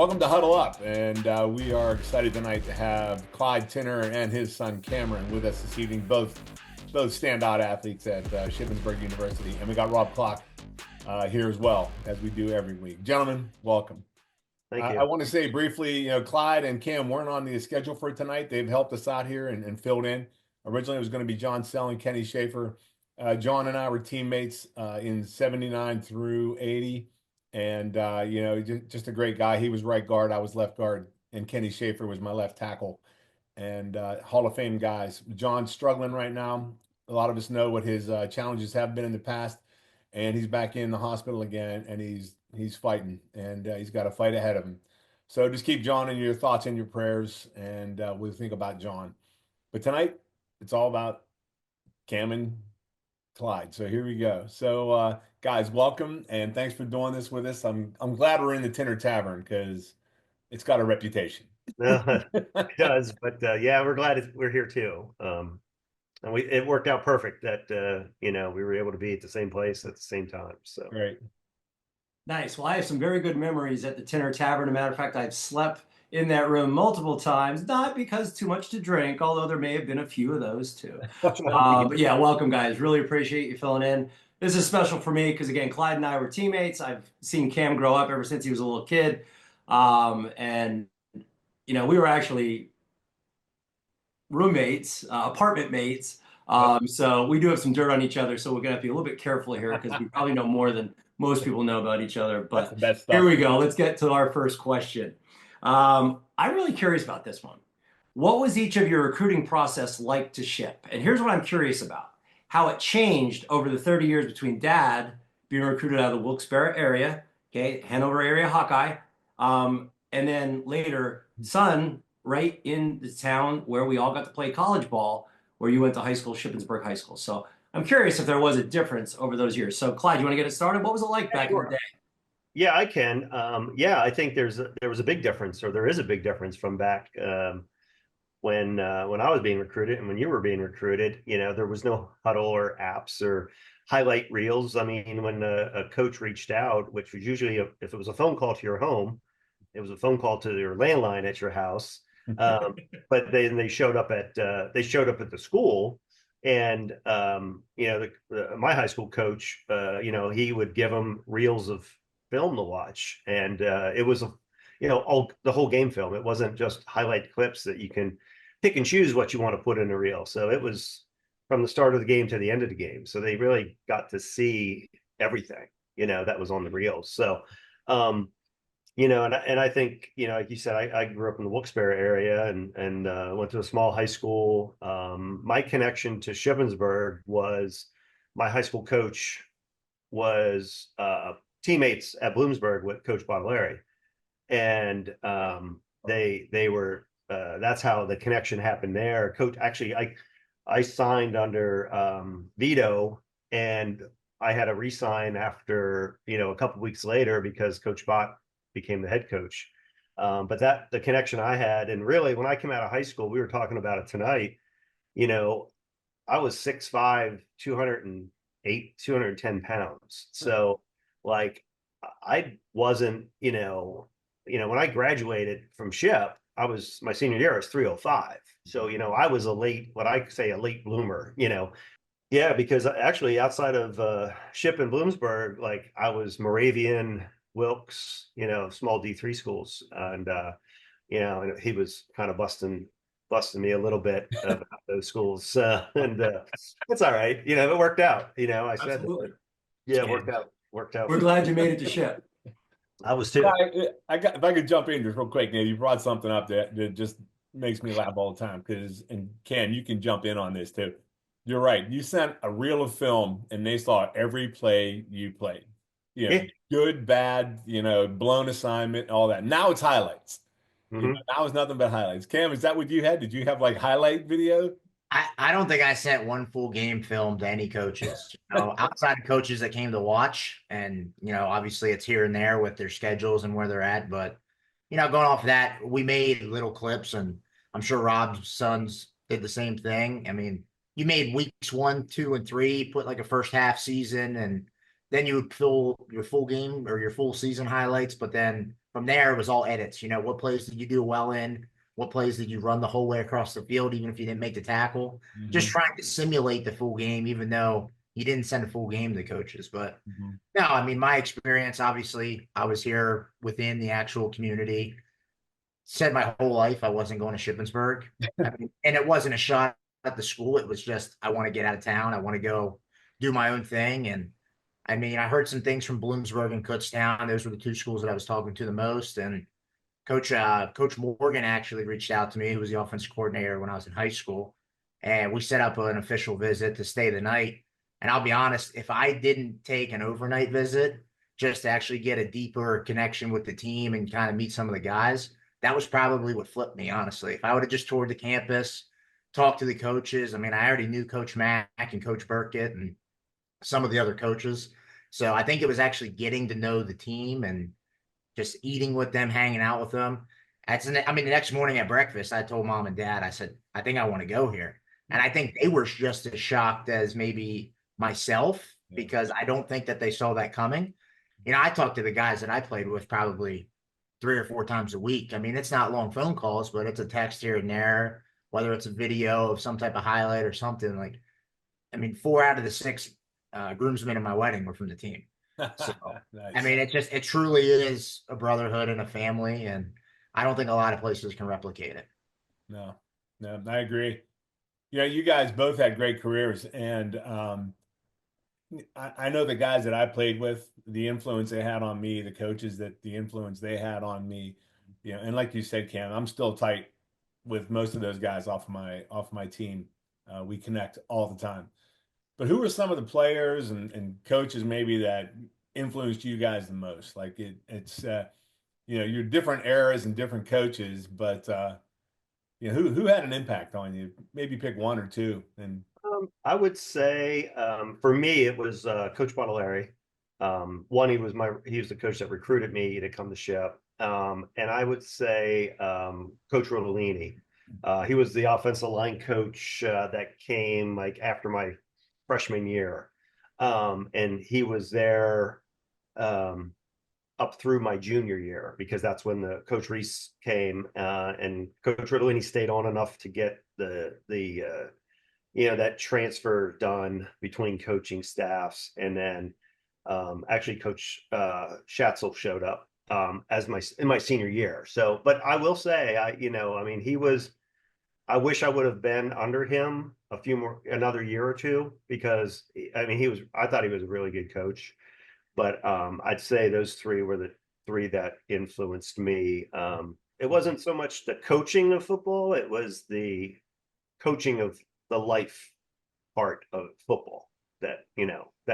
Welcome to Huddle Up, and we are excited tonight to have Clyde Tinner and his son Cameron with us this evening, both standout athletes at Shippensburg University, and we got Rob Clock here as well, as we do every week. Gentlemen, welcome. Thank you. I want to say briefly, Clyde and Cam weren't on the schedule for tonight. They've helped us out here and filled in. Originally, it was going to be John Sell and Kenny Schaefer. John and I were teammates in 79 through 80. And, just a great guy. He was right guard. I was left guard. And Kenny Schaefer was my left tackle. And Hall of Fame guys. John's struggling right now. A lot of us know what his challenges have been in the past. And he's back in the hospital again. And he's fighting. And he's got a fight ahead of him. So just keep John in your thoughts and your prayers. And we'll think about John. But tonight, it's all about Cam and Clyde. So here we go. So guys, welcome and thanks for doing this with us. I'm glad we're in the Tinner Tavern because it's got a reputation. No, it does, but yeah, we're glad we're here too. And it worked out perfect that we were able to be at the same place at the same time. So Great. Nice. Well, I have some very good memories at the Tinner Tavern. As a matter of fact, I've slept in that room multiple times, not because too much to drink, although there may have been a few of those too. But yeah, welcome guys. Really appreciate you filling in. This is special for me because again, Clyde and I were teammates. I've seen Cam grow up ever since he was a little kid. And we were actually roommates, apartment mates. So we do have some dirt on each other. So we're gonna have to be a little bit careful here because we probably know more than most people know about each other. But here we go. Let's get to our first question. I'm really curious about this one. What was each of your recruiting process like to Ship? And here's what I'm curious about. How it changed over the 30 years between dad being recruited out of the Wilkes-Barre area, okay, Hanover area Hawkeye, and then later son right in the town where we all got to play college ball, where you went to high school, Shippensburg High School. So I'm curious if there was a difference over those years. So Clyde, you want to get it started? What was it like back in the day? Yeah, I can. I think there was a big difference, or there is a big difference from back when I was being recruited and when you were being recruited. There was no huddle or apps or highlight reels. I mean, when a coach reached out, which was usually if it was a phone call to your home, it was a phone call to your landline at your house. But they showed up at the school. And my high school coach, he would give them reels of film to watch, and it was the whole game film. It wasn't just highlight clips that you can pick and choose what you want to put in a reel. So it was from the start of the game to the end of the game. So they really got to see everything that was on the reels. So and I think like you said, I grew up in the Wilkes-Barre area and went to a small high school. My connection to Shippensburg was my high school coach was teammates at Bloomsburg with Coach Baudelaire, and they were that's how the connection happened there. Coach, actually, I signed under Vito, and I had to resign after a couple weeks later because Coach Bott became the head coach. But the connection I had, and really when I came out of high school, we were talking about it tonight. I was 6'5", 208, 210 pounds. So like I wasn't, when I graduated from Ship, my senior year, I was 305. So, I was a late bloomer, Yeah, because actually outside of Ship and Bloomsburg, like I was Moravian, Wilkes, small D3 schools. And, and he was kind of busting me a little bit about those schools. And it's all right. It worked out, I said, Absolutely. Yeah, it worked out. We're glad you made it to Ship. I was too. If I could jump in just real quick, Nate, you brought something up that just makes me laugh all the time and Cam, you can jump in on this too. You're right. You sent a reel of film and they saw every play you played. Yeah. Good, bad, blown assignment, all that. Now it's highlights. Mm-hmm. Now it's nothing but highlights. Cam, is that what you had? Did you have like highlight video? I don't think I sent one full game film to any coaches, outside of coaches that came to watch. And, obviously it's here and there with their schedules and where they're at. But, going off of that, we made little clips, and I'm sure Rob's sons did the same thing. I mean, you made weeks 1, 2, and 3, put like a first half season, and then you would fill your full game or your full season highlights. But then from there, it was all edits. You know, what plays did you do well in? What plays did you run the whole way across the field, even if you didn't make the tackle? Just trying to simulate the full game, even though you didn't send a full game to coaches. But no, I mean, my experience, obviously, I was here within the actual community. Said my whole life I wasn't going to Shippensburg. I mean, and it wasn't a shot at the school. It was just, I want to get out of town. I want to go do my own thing. And I mean, I heard some things from Bloomsburg and Kutztown. Those were the two schools that I was talking to the most. And Coach Morgan actually reached out to me, who was the offensive coordinator when I was in high school. And we set up an official visit to stay the night. And I'll be honest, if I didn't take an overnight visit just to actually get a deeper connection with the team and kind of meet some of the guys, that was probably what flipped me, honestly. If I would have just toured the campus, talked to the coaches, I mean, I already knew Coach Mack and Coach Burkett and some of the other coaches. So I think it was actually getting to know the team and just eating with them, hanging out with them. The next morning at breakfast, I told mom and dad, I said, I think I want to go here. And I think they were just as shocked as maybe myself, because I don't think that they saw that coming. You know, I talked to the guys that I played with probably 3 or 4 times a week. I mean, it's not long phone calls, but it's a text here and there, whether it's a video of some type of highlight or something. Like, I mean, 4 out of the 6 groomsmen in my wedding were from the team. So, nice. I mean, it truly is a brotherhood and a family, and I don't think a lot of places can replicate it. No, I agree. You know, you guys both had great careers, and I know the guys that I played with, the influence they had on me, the coaches the influence they had on me, you know, and like you said, Cam, I'm still tight with most of those guys off my team. We connect all the time. But who are some of the players and coaches maybe that influenced you guys the most? Like it's you know, you're different eras and different coaches, but you know, who had an impact on you? Maybe pick 1 or 2. And I would say for me it was Coach Bottolari. One, he was the coach that recruited me to come to Ship. And I would say Coach Rodolini. He was the offensive line coach that came like after my freshman year. And he was there up through my junior year, because that's when the Coach Reese came, and Coach Rodolini stayed on enough to get the you know, that transfer done between coaching staffs. And then actually Coach Schatzel showed up in my senior year. So, but I will say, I wish I would have been under him another year or two, because I mean, I thought he was a really good coach. But I'd say those 3 were the 3 that influenced me. It wasn't so much the coaching of football, it was the coaching of the life part of football that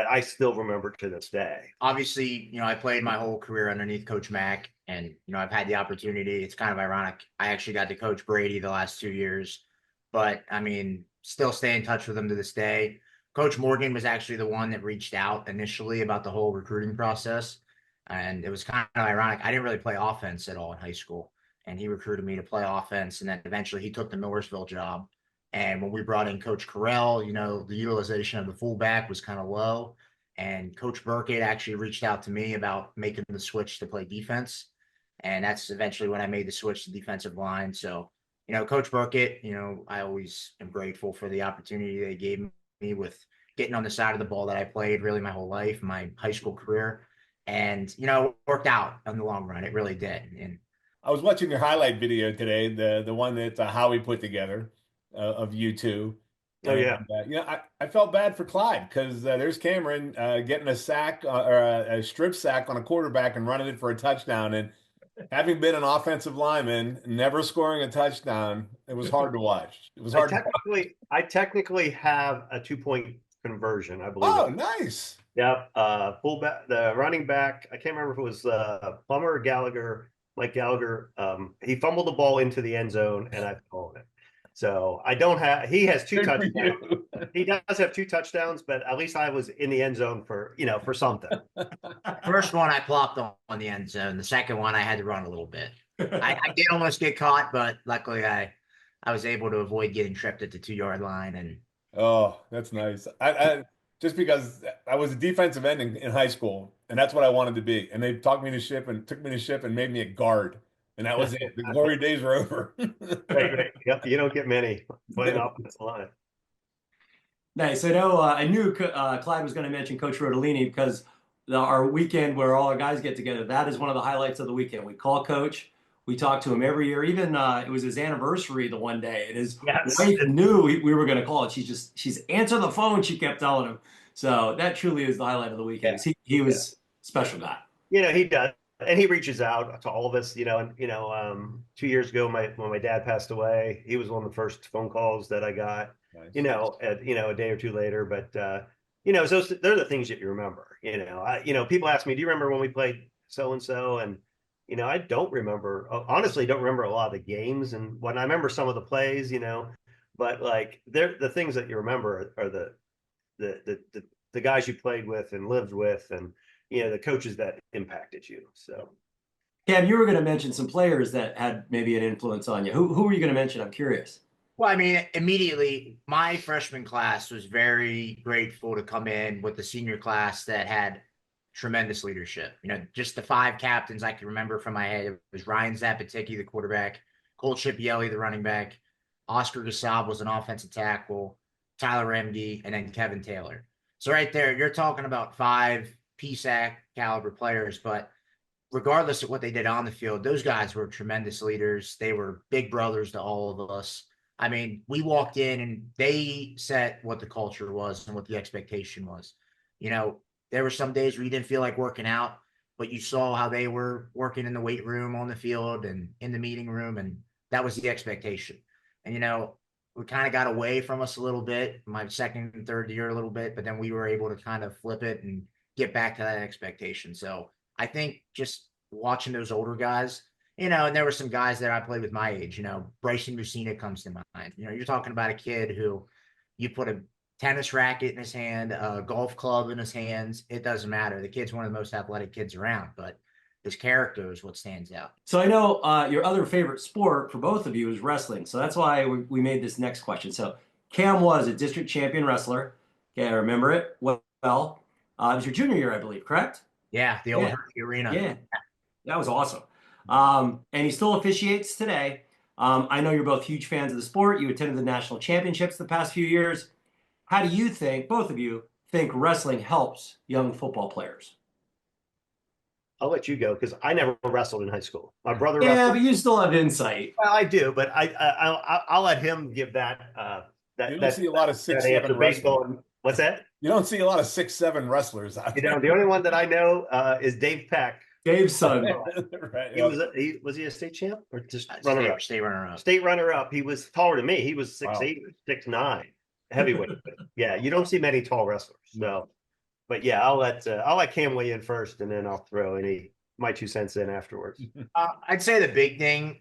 I still remember to this day. Obviously, you know, I played my whole career underneath Coach Mack, and you know, I've had the opportunity. It's kind of ironic, I actually got to coach Brady the last 2 years, but I mean, still stay in touch with him to this day. Coach Morgan was actually the one that reached out initially about the whole recruiting process, and it was kind of ironic. I didn't really play offense at all in high school, and he recruited me to play offense, and then eventually he took the Millersville job. And when we brought in Coach Carell, you know, the utilization of the fullback was kind of low. And Coach Burkett actually reached out to me about making the switch to play defense. And that's eventually when I made the switch to defensive line. So, you know, Coach Burkett, you know, I always am grateful for the opportunity they gave me with getting on the side of the ball that I played really my whole life, my high school career. And, you know, it worked out in the long run. It really did. And I was watching your highlight video today, the one that Howie put together of you two. Oh, yeah. You know, I felt bad for Clyde, because there's Cameron getting a sack or a strip sack on a quarterback and running it for a touchdown. And having been an offensive lineman, never scoring a touchdown, it was hard to watch. It was hard. I technically have a 2-point conversion, I believe. Oh, nice. Yep. Fullback, the running back, I can't remember if it was Plummer or Gallagher, Mike Gallagher. He fumbled the ball into the end zone, and I called it. So he has 2 touchdowns. He does have 2 touchdowns, but at least I was in the end zone for something. First one I plopped on the end zone. The second one I had to run a little bit. I did almost get caught, but luckily I was able to avoid getting tripped at the 2-yard line. And oh, that's nice. I just because I was a defensive end in high school, and that's what I wanted to be. And they took me to ship and made me a guard, and that was it. The glory days were over. Right. Yep, you don't get many playing offensive line. Nice. I knew Clyde was going to mention Coach Rodolini because our weekend where all our guys get together, that is one of the highlights of the weekend. We call Coach. We talk to him every year. Even it was his anniversary the one day, and his wife knew we were going to call it. She's answered the phone. She kept telling him. So that truly is the highlight of the weekend. Yeah. He was a special guy. He does, and he reaches out to all of us. 2 years ago, when my dad passed away, he was one of the first phone calls that I got. Nice. A day or two later, but so they're the things that you remember. People ask me, "Do you remember when we played so and so?" And I don't remember. Honestly, don't remember a lot of the games, and when I remember some of the plays, but like they're the things that you remember are the guys you played with and lived with, and the coaches that impacted you. So, Cam, you were going to mention some players that had maybe an influence on you. Who were you going to mention? I'm curious. Well, I mean, immediately, my freshman class was very grateful to come in with the senior class that had tremendous leadership. Just the 5 captains I can remember from my head. It was Ryan Zapaticki, the quarterback, Cole Chipielli, the running back, Oscar Gasab was an offensive tackle, Tyler Remke, and then Kevin Taylor. So right there, you're talking about 5 PSAC caliber players, but regardless of what they did on the field, those guys were tremendous leaders. They were big brothers to all of us. I mean, we walked in and they set what the culture was and what the expectation was. There were some days where you didn't feel like working out, but you saw how they were working in the weight room, on the field, and in the meeting room, and that was the expectation. And, we kind of got away from us a little bit, my second and third year a little bit, but then we were able to kind of flip it and get back to that expectation. So I think just watching those older guys, and there were some guys that I played with my age, Bryson Lucina comes to mind. You're talking about a kid who you put a tennis racket in his hand, a golf club in his hands. It doesn't matter. The kid's one of the most athletic kids around, but his character is what stands out. So I know your other favorite sport for both of you is wrestling. So that's why we made this next question. So Cam was a district champion wrestler. Okay, I remember it well. It was your junior year, I believe, correct? Yeah, the old Hershey Arena. Yeah, that was awesome. And he still officiates today. I know you're both huge fans of the sport. You attended the national championships the past few years. How do you think, both of you, think wrestling helps young football players? I'll let you go because I never wrestled in high school. My brother wrestled. Yeah, but you still have insight. Well, I do, but I'll let him give that. You don't see a lot of 6'7" baseball. What's that? You don't see a lot of 6'7" wrestlers out there. The only one that I know is Dave Peck. Dave's son. Right. Was he a state champ or just runner-up? State runner-up. State runner-up. He was taller than me. He was 6'8", 6'9", heavyweight. Yeah, you don't see many tall wrestlers. So, but yeah, I'll let Cam weigh in first, and then I'll throw my 2 cents in afterwards. I'd say the big thing,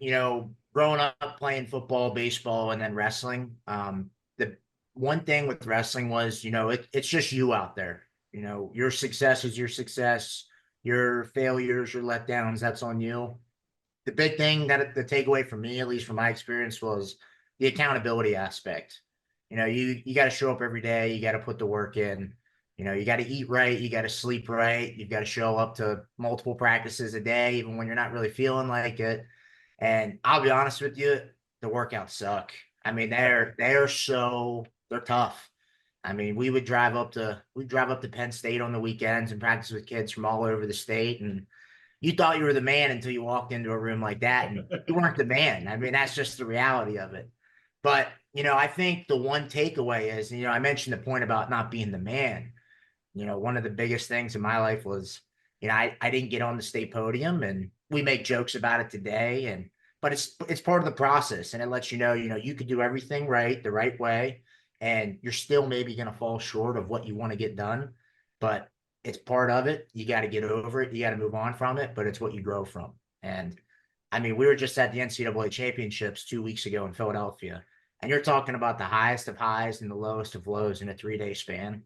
growing up playing football, baseball, and then wrestling. The one thing with wrestling was, it's just you out there. Your success is your success. Your failures, your letdowns, that's on you. The big thing that the takeaway for me, at least from my experience, was the accountability aspect. You got to show up every day. You got to put the work in. You got to eat right. You got to sleep right. You've got to show up to multiple practices a day, even when you're not really feeling like it. And I'll be honest with you, the workouts suck. I mean, they're tough. I mean, we'd drive up to Penn State on the weekends and practice with kids from all over the state. And you thought you were the man until you walked into a room like that and you weren't the man. I mean, that's just the reality of it. But, I think the one takeaway is, I mentioned the point about not being the man. One of the biggest things in my life was, I didn't get on the state podium, and we make jokes about it today. But it's part of the process, and it lets you know, you could do everything right, the right way. And you're still maybe going to fall short of what you want to get done, but it's part of it. You got to get over it. You got to move on from it, but it's what you grow from. And I mean, we were just at the NCAA championships 2 weeks ago in Philadelphia, and you're talking about the highest of highs and the lowest of lows in a 3-day span.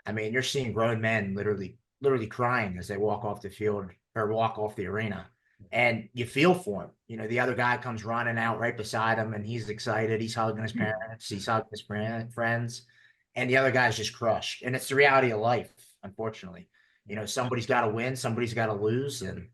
I mean, you're seeing grown men literally crying as they walk off the field or walk off the arena. And you feel for him. The other guy comes running out right beside him, and he's excited. He's hugging his parents. He's hugging his friends. And the other guy's just crushed. And it's the reality of life. unfortunately. Somebody's got to win, somebody's got to lose. And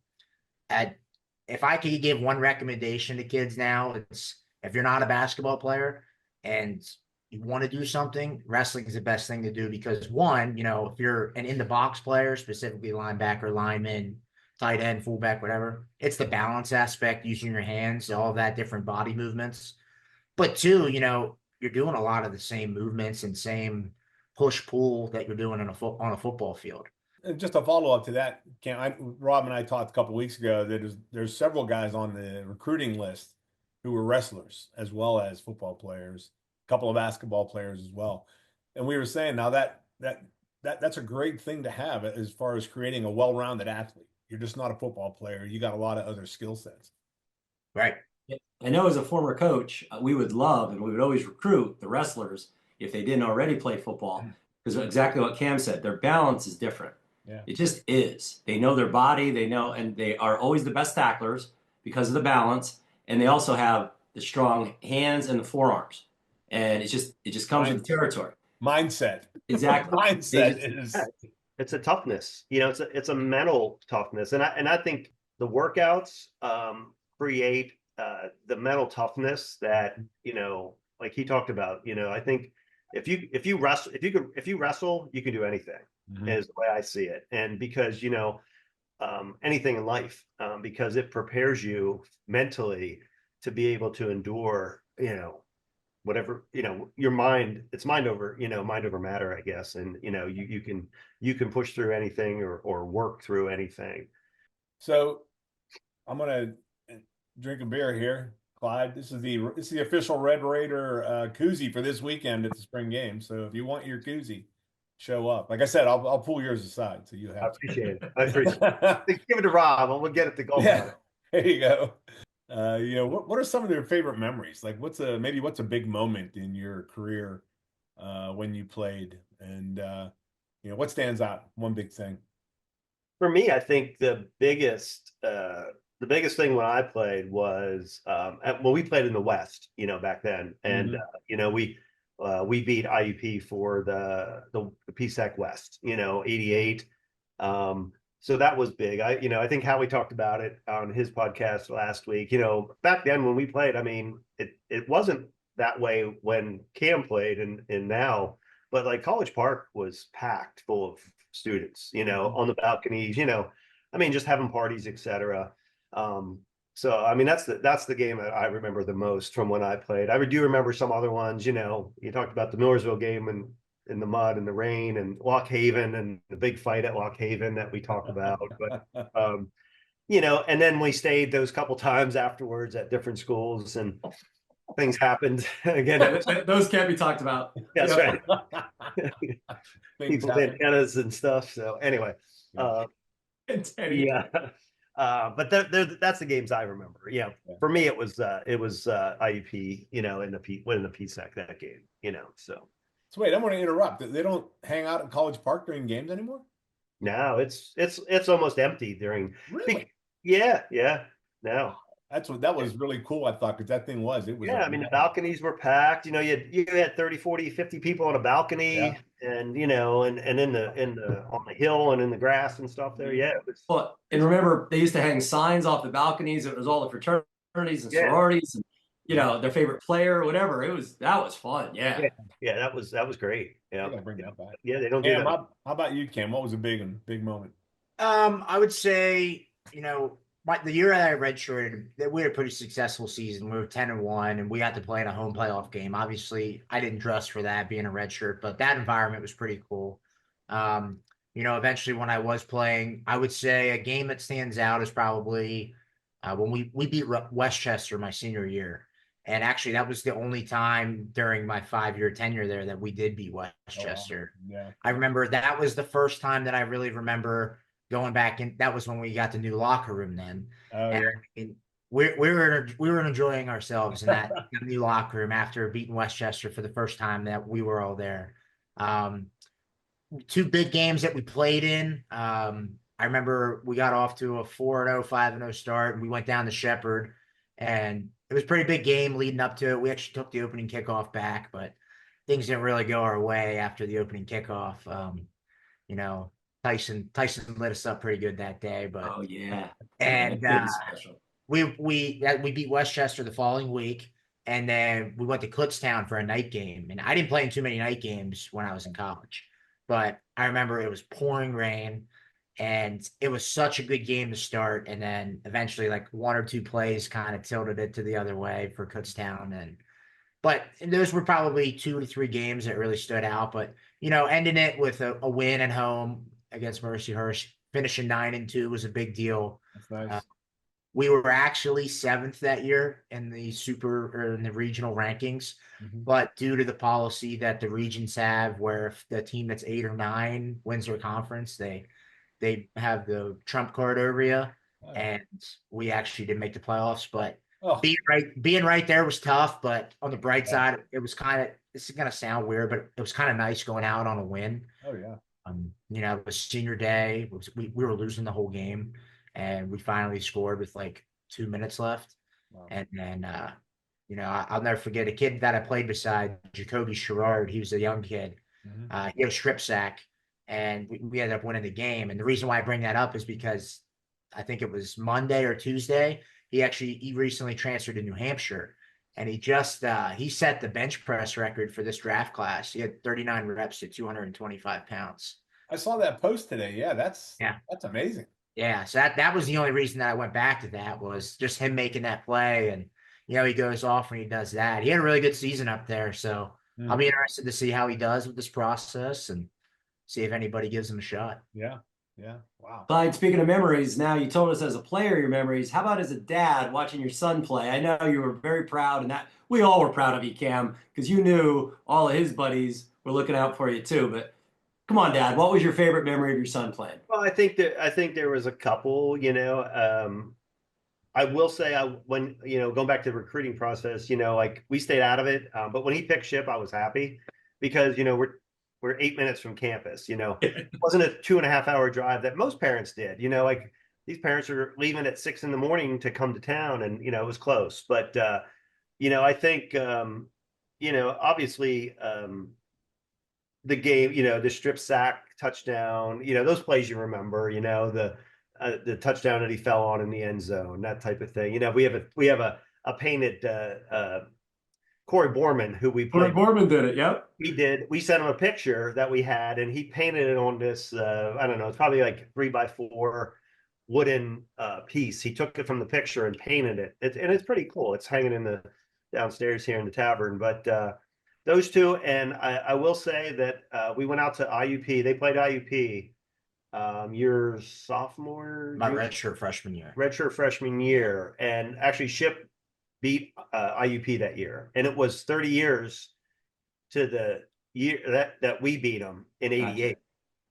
if I could give one recommendation to kids now, it's if you're not a basketball player and you want to do something, wrestling is the best thing to do because one, if you're an in the box player, specifically linebacker, lineman, tight end, fullback, whatever, it's the balance aspect, using your hands, all of that different body movements. But two, you're doing a lot of the same movements and same push pull that you're doing on a football field. And just a follow up to that, Rob and I talked a couple of weeks ago that there's several guys on the recruiting list who were wrestlers as well as football players, a couple of basketball players as well. And we were saying now that's a great thing to have as far as creating a well-rounded athlete. You're just not a football player. You got a lot of other skill sets. Right. I know as a former coach, we would love and we would always recruit the wrestlers if they didn't already play football, because exactly what Cam said, their balance is different. Yeah. It just is. They know their body, they know, and they are always the best tacklers because of the balance. And they also have the strong hands and the forearms. And it just comes with the territory. Mindset. Exactly. It's a toughness. It's a mental toughness. And I think the workouts create the mental toughness that, like he talked about. I think if you wrestle, you can do anything. Mm-hmm. Is the way I see it. And because anything in life, because it prepares you mentally to be able to endure whatever, your mind, it's mind over matter, I guess. And you can push through anything or work through anything. So I'm gonna drink a beer here, Clyde. This is the official Red Raider koozie for this weekend at the spring game. So if you want your koozie, show up. Like I said, I'll pull yours aside so you have. I appreciate it. Give it to Rob and we'll get it to go. Yeah, there you go. What are some of your favorite memories? Like what's a big moment in your career when you played, and what stands out? One big thing. For me, I think the biggest thing when I played was we played in the West, back then, and we beat IUP for the PSAC West, 88. So that was big. I think Howie talked about it on his podcast last week. Back then when we played, I mean, it wasn't that way when Cam played and now, but like College Park was packed full of students, on the balconies, I mean, just having parties, etc. So I mean, that's the game that I remember the most from when I played. I do remember some other ones. You talked about the Millersville game and in the mud and the rain, and Lock Haven and the big fight at Lock Haven that we talk about. But and then we stayed those couple times afterwards at different schools, and things happened again. Those can't be talked about. That's right. People's antennas and stuff. So anyway, yeah. But that's the games I remember. Yeah. For me, it was IUP, in the PSAC that game, so. So wait, I'm going to interrupt. They don't hang out at College Park during games anymore? No, it's almost empty during. Really? Yeah. No. That was really cool, I thought, because that thing was. I mean, the balconies were packed. You had 30, 40, 50 people on a balcony, and and in the on the hill and in the grass and stuff there. Yeah. Well, and remember, they used to hang signs off the balconies. It was all the fraternities and sororities, and their favorite player, whatever. That was fun. Yeah, that was great. Yeah, bring that back. Yeah, they don't do that. How about you, Cam? What was a big moment? I would say, the year that I redshirted, we had a pretty successful season. We were 10-1, and we got to play in a home playoff game. Obviously, I didn't dress for that, being a redshirt, but that environment was pretty cool. Eventually when I was playing, I would say a game that stands out is probably when we beat Westchester my senior year. And actually, that was the only time during my 5-year tenure there that we did beat Westchester. Oh, yeah. I remember that was the first time that I really remember going back in. That was when we got the new locker room then. Oh, and yeah. we were enjoying ourselves in that new locker room after beating Westchester for the first time that we were all there. 2 big games that we played in. I remember we got off to a 4-0, 5-0 start, and we went down to Shepherd, and it was a pretty big game leading up to it. We actually took the opening kickoff back, but things didn't really go our way after the opening kickoff. Tyson lit us up pretty good that day, but Oh yeah. and That was special. we beat Westchester the following week, and then we went to Kutztown for a night game. And I didn't play in too many night games when I was in college, but I remember it was pouring rain, and it was such a good game to start. And then eventually, like one or two plays kind of tilted it to the other way for Kutztown. But those were probably 2 to 3 games that really stood out. But ending it with a win at home against Mercyhurst, finishing 9-2 was a big deal. That's nice. We were actually 7th that year in the regional rankings, but due to the policy that the regions have, where if the team that's 8 or 9 wins their conference, they have the trump card over you, and we actually didn't make the playoffs. But being right there was tough. But on the bright side, it was this is gonna sound weird, but it was kind of nice going out on a win. Oh yeah. It was senior day. We were losing the whole game, and we finally scored with like 2 minutes left. Wow. And then, I'll never forget a kid that I played beside, Jacoby Sherrard. He was a young kid. He had a strip sack, and we ended up winning the game. And the reason why I bring that up is because I think it was Monday or Tuesday. He recently transferred to New Hampshire, and he set the bench press record for this draft class. He had 39 reps at 225 pounds. I saw that post today. Yeah, that's amazing. Yeah, so that was the only reason that I went back to that, was just him making that play. And he goes off when he does that. He had a really good season up there, so I'll be interested to see how he does with this process and see if anybody gives him a shot. Yeah. Wow. Clyde, speaking of memories, now you told us as a player your memories. How about as a dad watching your son play? I know you were very proud, and that we all were proud of you, Cam, because you knew all of his buddies were looking out for you too. But come on, Dad, what was your favorite memory of your son playing? Well, I think there was a couple. I will say, when going back to the recruiting process, like we stayed out of it, but when he picked Ship, I was happy because we're 8 minutes from campus. It wasn't a 2.5-hour drive that most parents did. Like these parents are leaving at 6 a.m. to come to town, and it was close. But I think obviously the game, the strip sack touchdown, those plays you remember, the touchdown that he fell on in the end zone, that type of thing. We have a painted Corey Borman, who we played. Corey Borman did it. Yep. We sent him a picture that we had, and he painted it on this, I don't know, it's probably like 3x4 wooden piece. He took it from the picture and painted it. And it's pretty cool. It's hanging in the downstairs here in the tavern. But those two, and I will say that we went out to IUP. They played IUP your sophomore, my redshirt freshman year, and actually Ship beat IUP that year, and it was 30 years to the year that we beat them in '88.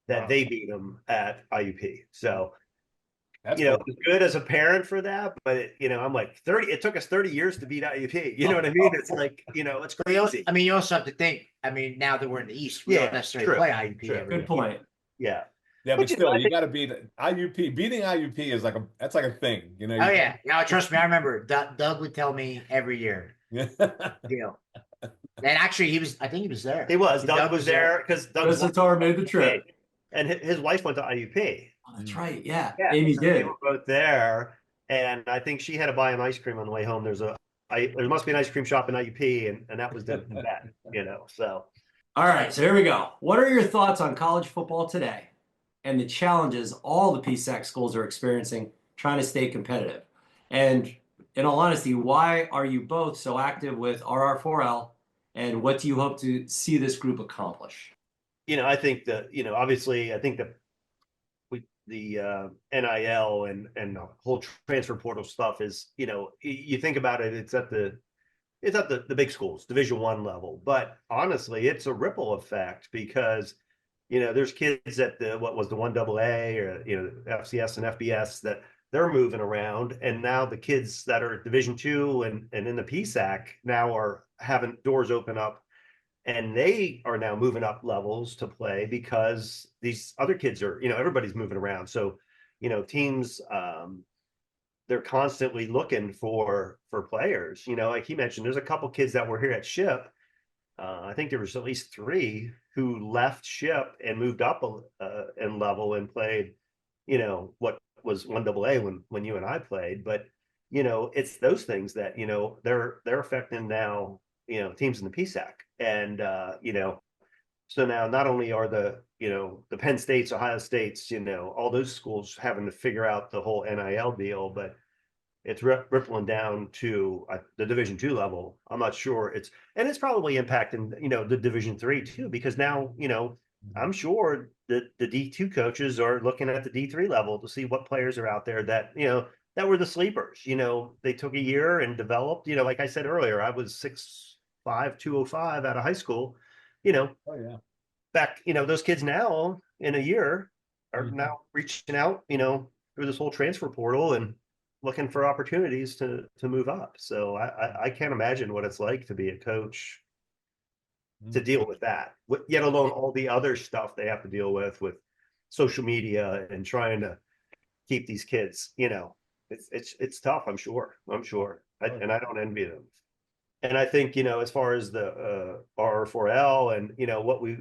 That they beat them at IUP. So that's it was good as a parent for that, but I'm like 30. It took us 30 years to beat IUP. You know what I mean? It's like it's crazy. I mean, you also have to think. I mean, now that we're in the East, we don't necessarily play IUP every Good point. Yeah. Yeah, but still, you got to beat IUP. Beating IUP is that's like a thing, Oh yeah, trust me, I remember. Doug would tell me every year. Yeah. And actually, I think he was there. He was. Doug was there because Doug Satar made the trip, and his wife went to IUP. Oh, that's right. Yeah, Amy did. They were both there, and I think she had to buy him ice cream on the way home. There must be an ice cream shop in IUP, and that was the bet. So. All right, so here we go. What are your thoughts on college football today and the challenges all the PSAC schools are experiencing trying to stay competitive? And in all honesty, why are you both so active with RR4L, and what do you hope to see this group accomplish? I think that, obviously, I think that the NIL and the whole transfer portal stuff is, you think about it, it's at the big schools, Division I level. But honestly, it's a ripple effect because there's kids at the 1AA or FCS and FBS that they're moving around, and now the kids that are at Division II and in the PSAC now are having doors open up, and they are now moving up levels to play because these other kids are everybody's moving around. So teams they're constantly looking for players. Like he mentioned, there's a couple kids that were here at Ship. I think there was at least 3 who left Ship and moved up in level and played, what was 1AA when you and I played. But, it's those things that, they're affecting now, teams in the PSAC. And, so now not only are the Penn States, Ohio States, all those schools having to figure out the whole NIL deal, but it's rippling down to the Division II level. I'm not sure it's probably impacting, the Division III too, because now, I'm sure that the D2 coaches are looking at the D3 level to see what players are out there that, that were the sleepers. They took a year and developed, like I said earlier, I was 6'5", 205 out of high school, Oh yeah. back, those kids now in a year are now reaching out, through this whole transfer portal and looking for opportunities to move up. So I can't imagine what it's like to be a coach to deal with that, yet alone all the other stuff they have to deal with social media and trying to keep these kids, it's tough. I'm sure. And I don't envy them. And I think, as far as the R4L and, what we,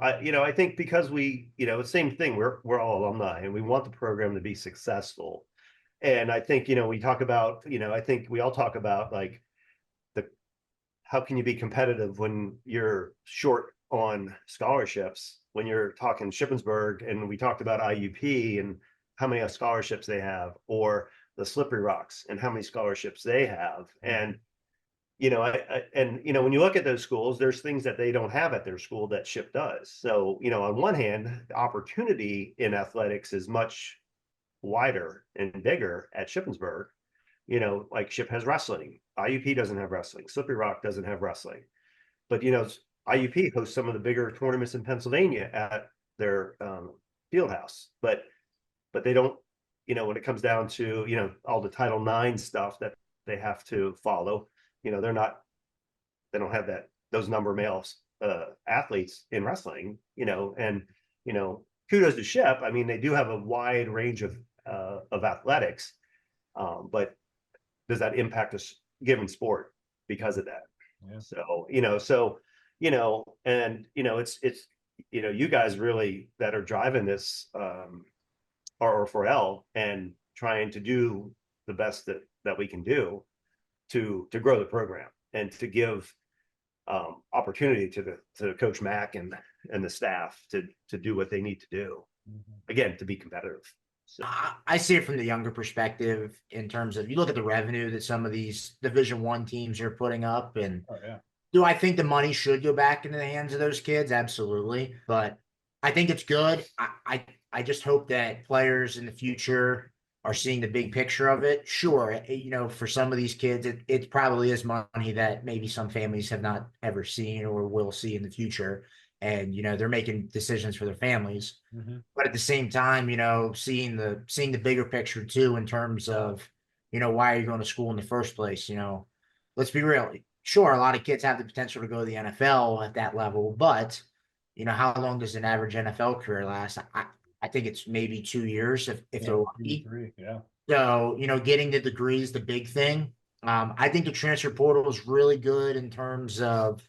I think because we, same thing, we're all alumni and we want the program to be successful. And I think, we talk about, I think we all talk about like how can you be competitive when you're short on scholarships, when you're talking Shippensburg, and we talked about IUP and how many scholarships they have, or the Slippery Rocks and how many scholarships they have. And, when you look at those schools, there's things that they don't have at their school that Ship does. So, on one hand, the opportunity in athletics is much wider and bigger at Shippensburg. Like Ship has wrestling, IUP doesn't have wrestling, Slippery Rock doesn't have wrestling, but IUP hosts some of the bigger tournaments in Pennsylvania at their field house, but they don't, when it comes down to all the Title IX stuff that they have to follow, they don't have those number of males athletes in wrestling, and kudos to Ship. I mean, they do have a wide range of athletics, but does that impact a given sport because of that? Yeah. And it's you guys really that are driving this R4L and trying to do the best that we can do to grow the program and to give opportunity to Coach Mack and the staff to do what they need to do, again, to be competitive. So I see it from the younger perspective in terms of you look at the revenue that some of these Division I teams are putting up, and do I think the money should go back into the hands of those kids? Absolutely, but I think it's good. I just hope that players in the future are seeing the big picture of it. Sure, for some of these kids, it probably is money that maybe some families have not ever seen or will see in the future. And, they're making decisions for their families, but at the same time, seeing the bigger picture too, in terms of, why are you going to school in the first place? Let's be real. Sure, a lot of kids have the potential to go to the NFL at that level, but, how long does an average NFL career last? I think it's maybe 2 years if they're lucky. 3, yeah. So, getting the degree is the big thing. I think the transfer portal is really good in terms of,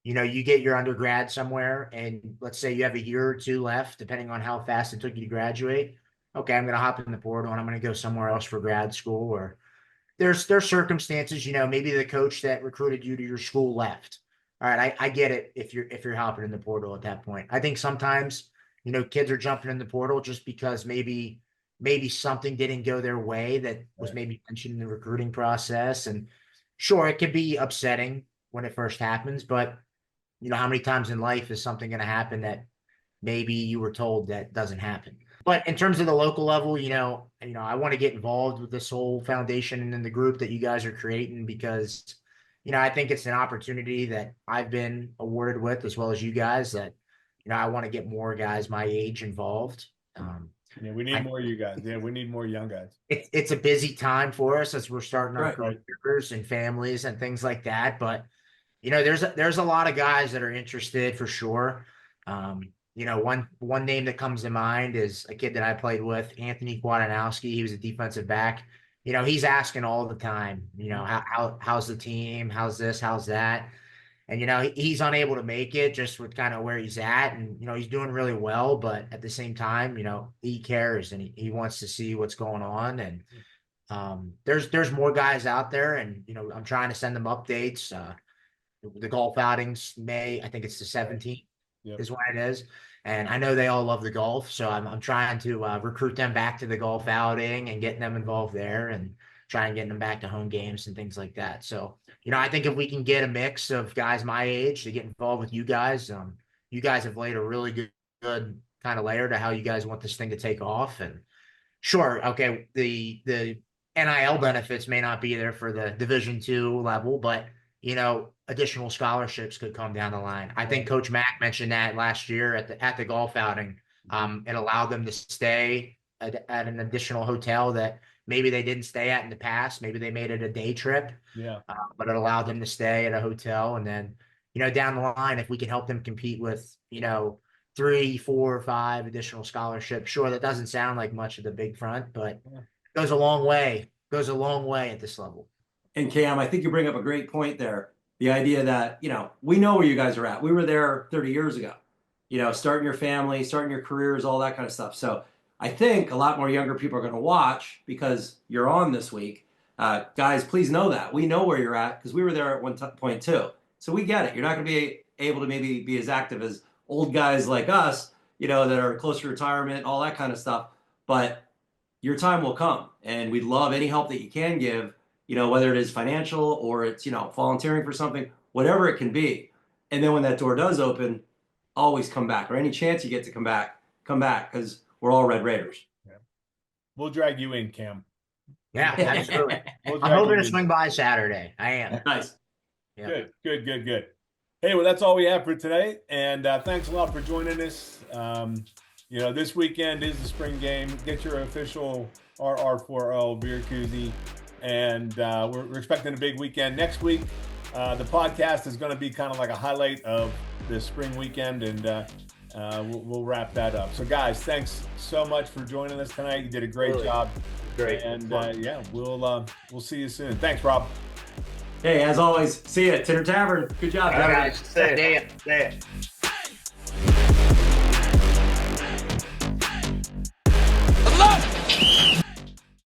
you get your undergrad somewhere and let's say you have a year or two left, depending on how fast it took you to graduate. Okay, I'm going to hop in the portal and I'm going to go somewhere else for grad school, or there's circumstances, maybe the coach that recruited you to your school left. All right, I get it if you're hopping in the portal at that point. I think sometimes, kids are jumping in the portal just because maybe something didn't go their way that was maybe mentioned in the recruiting process. And sure, it could be upsetting when it first happens, but how many times in life is something going to happen that maybe you were told that doesn't happen? But in terms of the local level, I want to get involved with this whole foundation and in the group that you guys are creating because, I think it's an opportunity that I've been awarded with as well as you guys that, I want to get more guys my age involved. Yeah, we need more of you guys. Yeah, we need more young guys. It's a busy time for us as we're starting our careers and families and things like that. But there's a lot of guys that are interested for sure. One name that comes to mind is a kid that I played with, Anthony Kwiatkowski. He was a defensive back. He's asking all the time, how's the team? How's this? How's that? And, he's unable to make it just with kind of where he's at. And, he's doing really well. But at the same time, he cares and he wants to see what's going on. And there's more guys out there. And, I'm trying to send them updates. The golf outings, I think it's the 17th is when it is. And I know they all love the golf. So I'm trying to recruit them back to the golf outing and getting them involved there and try and get them back to home games and things like that. So, I think if we can get a mix of guys my age to get involved with you guys have laid a really good kind of layer to how you guys want this thing to take off. And sure, okay, the NIL benefits may not be there for the Division II level, but additional scholarships could come down the line. I think Coach Mack mentioned that last year at the golf outing. It allowed them to stay at an additional hotel that maybe they didn't stay at in the past. Maybe they made it a day trip. But it allowed them to stay at a hotel. And then, down the line, if we can help them compete with, 3, 4, 5 additional scholarships, sure, that doesn't sound like much of the big front, but it goes a long way. Goes a long way at this level. And Cam, I think you bring up a great point there. The idea that, we know where you guys are at. We were there 30 years ago, starting your family, starting your careers, all that kind of stuff. So I think a lot more younger people are going to watch because you're on this week. Guys, please know that. We know where you're at because we were there at one point too. So we get it. You're not going to be able to maybe be as active as old guys like us, that are close to retirement, all that kind of stuff. But your time will come. And we'd love any help that you can give, whether it is financial or it's, volunteering for something, whatever it can be. And then when that door does open, always come back, or any chance you get to come back because we're all Red Raiders. We'll drag you in, Cam. Yeah, absolutely. I'm hoping to swing by Saturday. I am. Nice. Yeah. Good. Hey, well, that's all we have for today. And thanks a lot for joining us. This weekend is the spring game. Get your official RR4L beer koozie. And we're expecting a big weekend next week. The podcast is going to be kind of like a highlight of the spring weekend, and we'll wrap that up. So, guys, thanks so much for joining us tonight. You did a great job. Great. And we'll see you soon. Thanks, Rob. Hey, as always, see you at Tinner Tavern. Good job, All right, guys. guys. Stay it.